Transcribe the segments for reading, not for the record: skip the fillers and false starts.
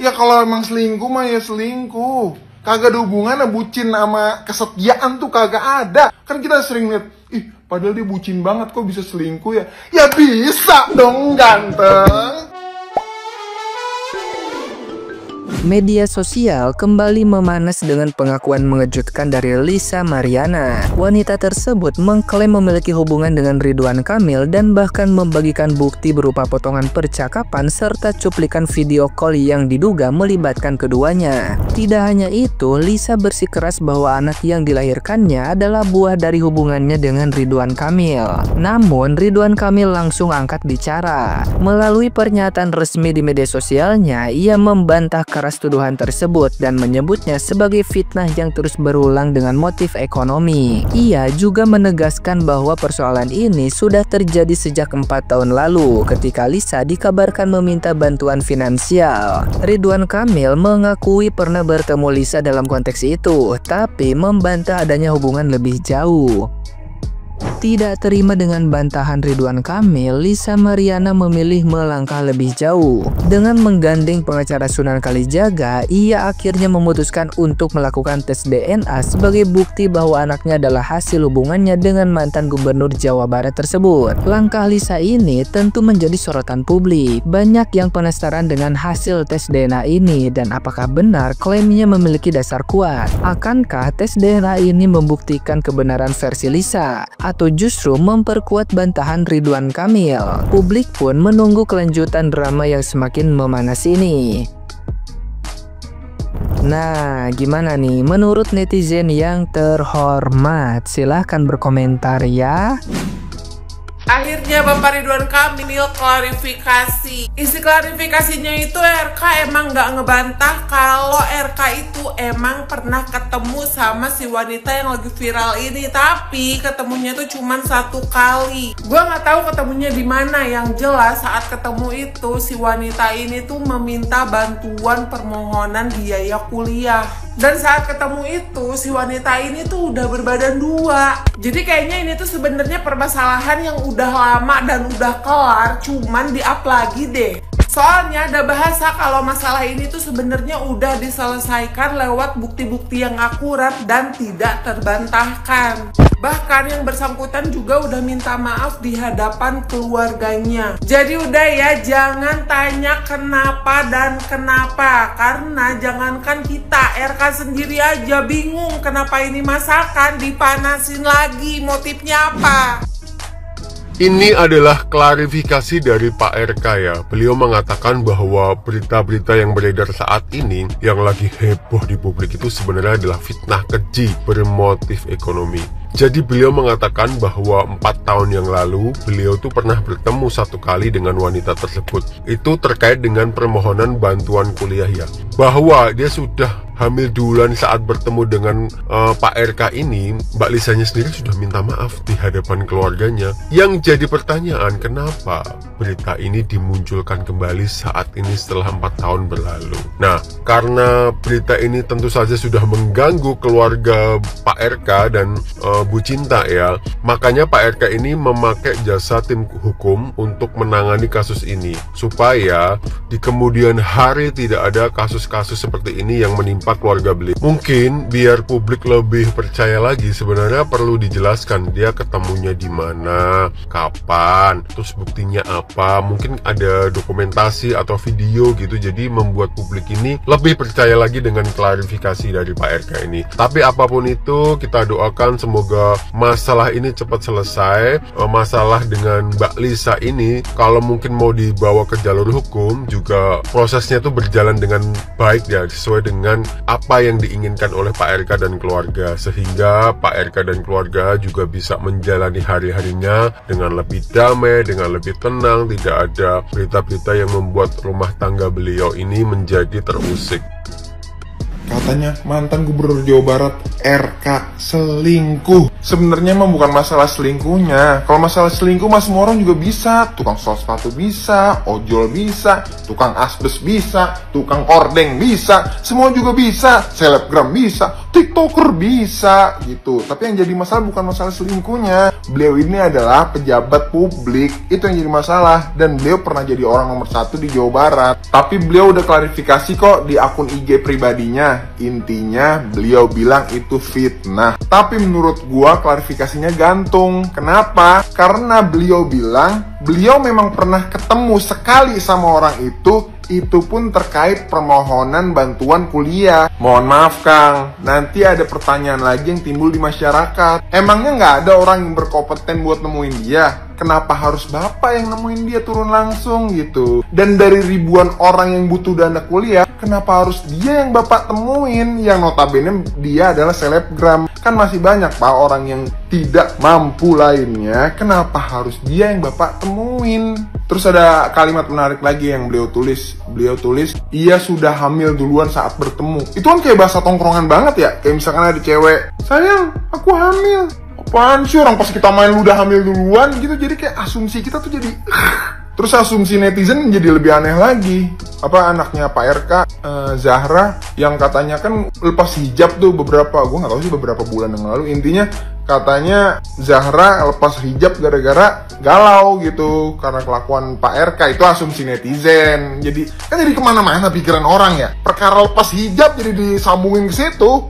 Ya kalau emang selingkuh mah ya selingkuh. Kagak ada hubungannya bucin sama kesetiaan tuh kagak ada. Kan kita sering lihat, ih padahal dia bucin banget kok bisa selingkuh ya. Ya bisa dong ganteng. Media sosial kembali memanas dengan pengakuan mengejutkan dari Lisa Mariana. Wanita tersebut mengklaim memiliki hubungan dengan Ridwan Kamil dan bahkan membagikan bukti berupa potongan percakapan serta cuplikan video call yang diduga melibatkan keduanya. Tidak hanya itu, Lisa bersikeras bahwa anak yang dilahirkannya adalah buah dari hubungannya dengan Ridwan Kamil. Namun, Ridwan Kamil langsung angkat bicara. Melalui pernyataan resmi di media sosialnya, ia membantah keras tuduhan tersebut dan menyebutnya sebagai fitnah yang terus berulang dengan motif ekonomi. Ia juga menegaskan bahwa persoalan ini sudah terjadi sejak 4 tahun lalu ketika Lisa dikabarkan meminta bantuan finansial. Ridwan Kamil mengakui pernah bertemu Lisa dalam konteks itu, tapi membantah adanya hubungan lebih jauh. Tidak terima dengan bantahan Ridwan Kamil, Lisa Mariana memilih melangkah lebih jauh. Dengan menggandeng pengacara Sunan Kalijaga, ia akhirnya memutuskan untuk melakukan tes DNA sebagai bukti bahwa anaknya adalah hasil hubungannya dengan mantan gubernur Jawa Barat tersebut. Langkah Lisa ini tentu menjadi sorotan publik. Banyak yang penasaran dengan hasil tes DNA ini dan apakah benar klaimnya memiliki dasar kuat. Akankah tes DNA ini membuktikan kebenaran versi Lisa atau justru memperkuat bantahan Ridwan Kamil? Publik pun menunggu kelanjutan drama yang semakin memanas ini. Nah, gimana nih menurut netizen yang terhormat? Silahkan berkomentar ya. Akhirnya Bapak Ridwan Kamil klarifikasi. Isi klarifikasinya itu RK emang nggak ngebantah kalau RK itu emang pernah ketemu sama si wanita yang lagi viral ini, tapi ketemunya tuh cuma 1 kali. Gua nggak tahu ketemunya di mana. Yang jelas saat ketemu itu si wanita ini tuh meminta bantuan permohonan biaya kuliah. Dan saat ketemu itu si wanita ini tuh udah berbadan 2. Jadi kayaknya ini tuh sebenarnya permasalahan yang udah lama dan udah kelar, cuman di-up lagi deh. Soalnya ada bahasa kalau masalah ini tuh sebenarnya udah diselesaikan lewat bukti-bukti yang akurat dan tidak terbantahkan. Bahkan yang bersangkutan juga udah minta maaf di hadapan keluarganya. Jadi udah ya, jangan tanya kenapa dan kenapa. Karena jangankan kita, RK sendiri aja bingung kenapa ini masakan dipanasin lagi, motifnya apa. Ini adalah klarifikasi dari Pak RK ya. Beliau mengatakan bahwa berita-berita yang beredar saat ini yang lagi heboh di publik itu sebenarnya adalah fitnah keji bermotif ekonomi. Jadi beliau mengatakan bahwa 4 tahun yang lalu beliau tuh pernah bertemu 1 kali dengan wanita tersebut. Itu terkait dengan permohonan bantuan kuliah ya. Bahwa dia sudah hamil duluan saat bertemu dengan Pak RK ini, Mbak Lisanya sendiri sudah minta maaf di hadapan keluarganya. Yang jadi pertanyaan, kenapa berita ini dimunculkan kembali saat ini setelah 4 tahun berlalu? Nah, karena berita ini tentu saja sudah mengganggu keluarga Pak RK dan Bu Cinta ya, makanya Pak RK ini memakai jasa tim hukum untuk menangani kasus ini supaya di kemudian hari tidak ada kasus-kasus seperti ini yang menimpa keluarga beliau. Mungkin biar publik lebih percaya lagi, sebenarnya perlu dijelaskan dia ketemunya di mana, kapan, terus buktinya apa. Mungkin ada dokumentasi atau video gitu, jadi membuat publik ini lebih percaya lagi dengan klarifikasi dari Pak RK ini. Tapi apapun itu, kita doakan semoga masalah ini cepat selesai. Masalah dengan Mbak Lisa ini, kalau mungkin mau dibawa ke jalur hukum juga prosesnya itu berjalan dengan baik ya, sesuai dengan apa yang diinginkan oleh Pak RK dan keluarga, sehingga Pak RK dan keluarga juga bisa menjalani hari-harinya dengan lebih damai, dengan lebih tenang, tidak ada berita-berita yang membuat rumah tangga beliau ini menjadi terusik. Katanya mantan gubernur Jawa Barat RK selingkuh. Sebenarnya mah bukan masalah selingkuhnya. Kalau masalah selingkuh mah semua orang juga bisa. Tukang sol sepatu bisa, ojol bisa, tukang asbes bisa, tukang kordeng bisa, semua juga bisa. Selebgram bisa. Tik tiktoker bisa gitu. Tapi yang jadi masalah bukan masalah selingkuhnya. Beliau ini adalah pejabat publik, itu yang jadi masalah. Dan beliau pernah jadi orang nomor 1 di Jawa Barat. Tapi beliau udah klarifikasi kok di akun IG pribadinya. Intinya beliau bilang itu fitnah. Tapi menurut gua klarifikasinya gantung. Kenapa? Karena beliau bilang beliau memang pernah ketemu sekali sama orang itu pun terkait permohonan bantuan kuliah. Mohon maaf Kang, nanti ada pertanyaan lagi yang timbul di masyarakat. Emangnya nggak ada orang yang berkompeten buat nemuin dia? Kenapa harus Bapak yang nemuin dia turun langsung gitu? Dan dari ribuan orang yang butuh dana kuliah, kenapa harus dia yang Bapak temuin? Yang notabene dia adalah selebgram. Kan masih banyak Pak orang yang tidak mampu lainnya. Kenapa harus dia yang Bapak temuin? Terus ada kalimat menarik lagi yang beliau tulis. Beliau tulis, ia sudah hamil duluan saat bertemu. Itu kan kayak bahasa tongkrongan banget ya. Kayak misalkan ada cewek, sayang, aku hamil. Apaan sih, orang pas kita main lu udah hamil duluan gitu. Jadi kayak asumsi kita tuh jadi terus asumsi netizen jadi lebih aneh lagi. Apa anaknya Pak RK, Zahra, yang katanya kan lepas hijab tuh beberapa, gue gak tahu sih beberapa bulan yang lalu. Intinya katanya Zahra lepas hijab gara-gara galau gitu karena kelakuan Pak RK. Itu asumsi netizen. Jadi kan jadi kemana-mana pikiran orang ya. Perkara lepas hijab jadi disambungin ke situ.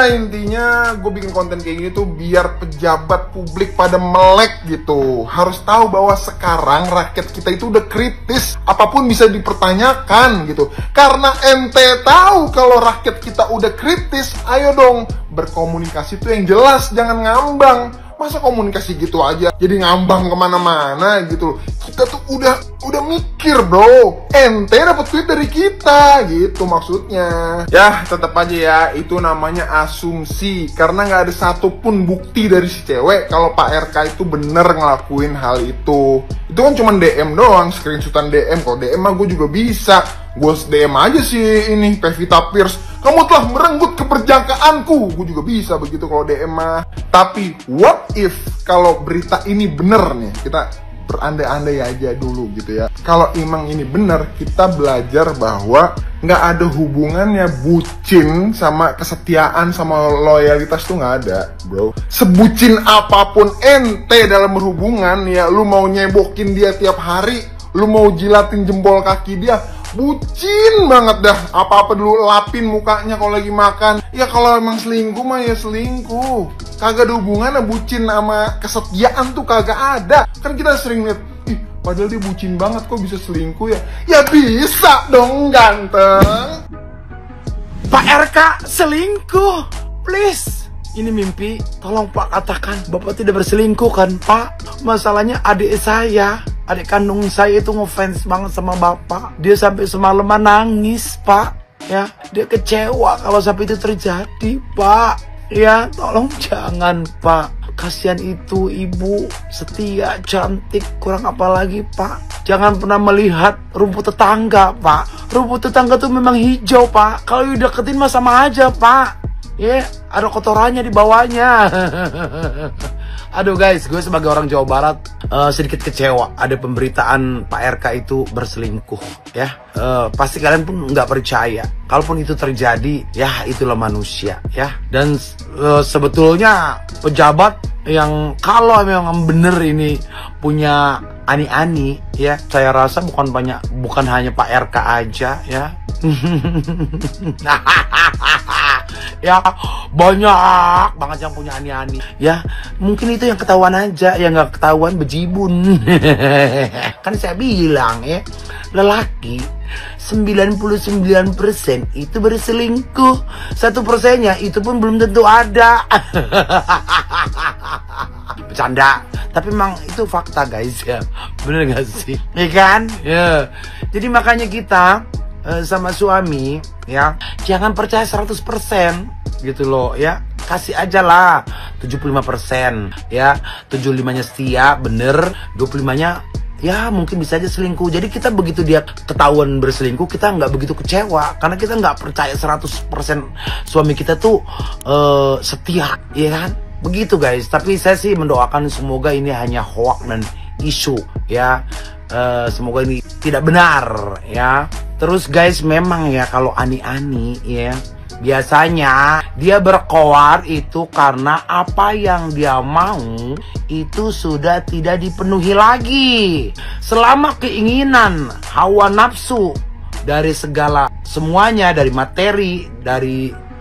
Intinya gue bikin konten kayak gini tuh biar pejabat publik pada melek gitu. Harus tahu bahwa sekarang rakyat kita itu udah kritis. Apapun bisa dipertanyakan gitu. Karena ente tahu kalau rakyat kita udah kritis, ayo dong berkomunikasi tuh yang jelas, jangan ngambang. Masa komunikasi gitu aja jadi ngambang kemana-mana gitu. Kita tuh udah mikir bro, ente dapet tweet dari kita gitu maksudnya. Ya tetap aja ya, itu namanya asumsi. Karena nggak ada satupun bukti dari si cewek kalau Pak RK itu bener ngelakuin hal itu. Itu kan cuma DM doang, screenshotan DM. Kalau DM mah gue juga bisa. Gue DM aja sih ini Pevita Pierce, kamu telah merenggut keperjakaanku. Gue juga bisa begitu kalau DM mah. Tapi what if kalau berita ini bener nih, kita berandai-andai aja dulu gitu ya. Kalau emang ini bener, kita belajar bahwa nggak ada hubungannya bucin sama kesetiaan sama loyalitas tuh nggak ada bro. Sebucin apapun ente dalam berhubungan ya, lu mau nyebokin dia tiap hari, lu mau jilatin jempol kaki dia, bucin banget dah. Apa-apa dulu lapin mukanya kalau lagi makan. Ya kalau emang selingkuh mah ya selingkuh. Kagak ada hubungannya bucin sama kesetiaan tuh kagak ada. Kan kita sering lihat, ih padahal dia bucin banget kok bisa selingkuh ya. Ya bisa dong ganteng. Pak RK selingkuh, please. Ini mimpi, tolong Pak katakan Bapak tidak berselingkuh kan Pak? Masalahnya adik saya, adik kandung saya itu ngefans banget sama Bapak. Dia sampai semalaman nangis Pak. Ya, dia kecewa kalau sampai itu terjadi Pak. Ya, tolong jangan Pak. Kasihan itu ibu, setia, cantik, kurang apa lagi Pak. Jangan pernah melihat rumput tetangga Pak. Rumput tetangga tuh memang hijau Pak. Kalau dideketin mah sama aja Pak. Ya, ada kotorannya di bawahnya. Aduh guys, gue sebagai orang Jawa Barat sedikit kecewa ada pemberitaan Pak RK itu berselingkuh ya. Pasti kalian pun nggak percaya. Kalaupun itu terjadi, ya itulah manusia ya. Dan sebetulnya pejabat yang kalau memang bener ini punya ani-ani ya, saya rasa bukan hanya Pak RK aja ya. Ya banyak banget yang punya ani-ani ya. Mungkin itu yang ketahuan aja, yang nggak ketahuan bejibun. Kan saya bilang ya, lelaki 99% itu berselingkuh, 1%-nya itu pun belum tentu ada. Bercanda, tapi memang itu fakta guys ya. Bener gak sih? Ya kan? Ya. Jadi makanya kita sama suami ya, jangan percaya 100% gitu loh ya. Kasih aja lah 75% ya. 75-nya setia, bener. 25-nya ya mungkin bisa aja selingkuh. Jadi kita begitu dia ketahuan berselingkuh, kita nggak begitu kecewa. Karena kita nggak percaya 100% suami kita tuh setia, ya kan? Begitu guys. Tapi saya sih mendoakan semoga ini hanya hoax dan isu ya. Semoga ini tidak benar ya. Terus guys, memang ya kalau ani-ani ya, Biasanya dia berkoar itu karena apa yang dia mau itu sudah tidak dipenuhi lagi. Selama keinginan, hawa nafsu dari segala semuanya, dari materi,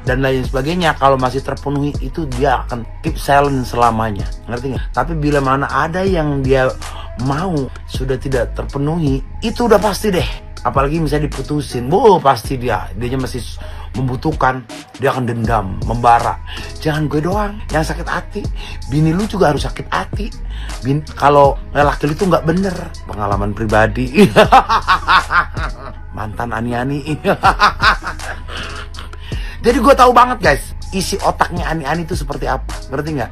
dan lain sebagainya, kalau masih terpenuhi itu dia akan keep silent selamanya. Ngerti nggak? Tapi bila mana ada yang dia mau sudah tidak terpenuhi, itu udah pasti deh. Apalagi misalnya diputusin, pasti dia masih membutuhkan, dia akan dendam, membara. Jangan gue doang yang sakit hati, bini lu juga harus sakit hati. Kalau laki lu itu nggak bener, pengalaman pribadi. Mantan ani-ani. Jadi gue tahu banget guys, isi otaknya ani-ani itu seperti apa, ngerti nggak?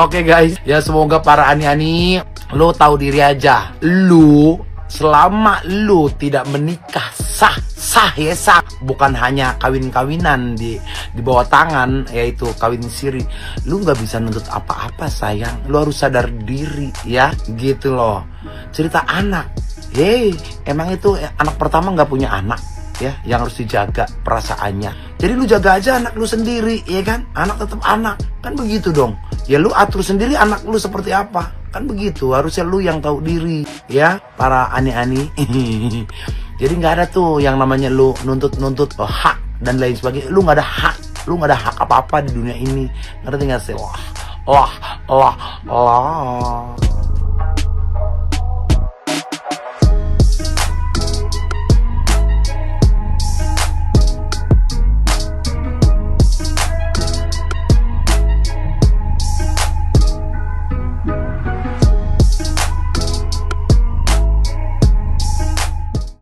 Oke guys, ya semoga para ani-ani lu tahu diri aja. Lu selama lu tidak menikah sah, bukan hanya kawin-kawinan di bawah tangan, yaitu kawin siri, lu nggak bisa nuntut apa-apa sayang. Lu harus sadar diri ya, gitu loh. Cerita anak, emang itu anak pertama nggak punya anak ya, yang harus dijaga perasaannya. Jadi lu jaga aja anak lu sendiri, ya kan? Anak tetap anak, kan begitu dong. Ya lu atur sendiri anak lu seperti apa, kan begitu. Harusnya lu yang tahu diri, ya para ani-ani. Jadi nggak ada tuh yang namanya lu nuntut hak dan lain sebagainya. Lu nggak ada hak, apa-apa di dunia ini. Ngerti nggak sih? Allah.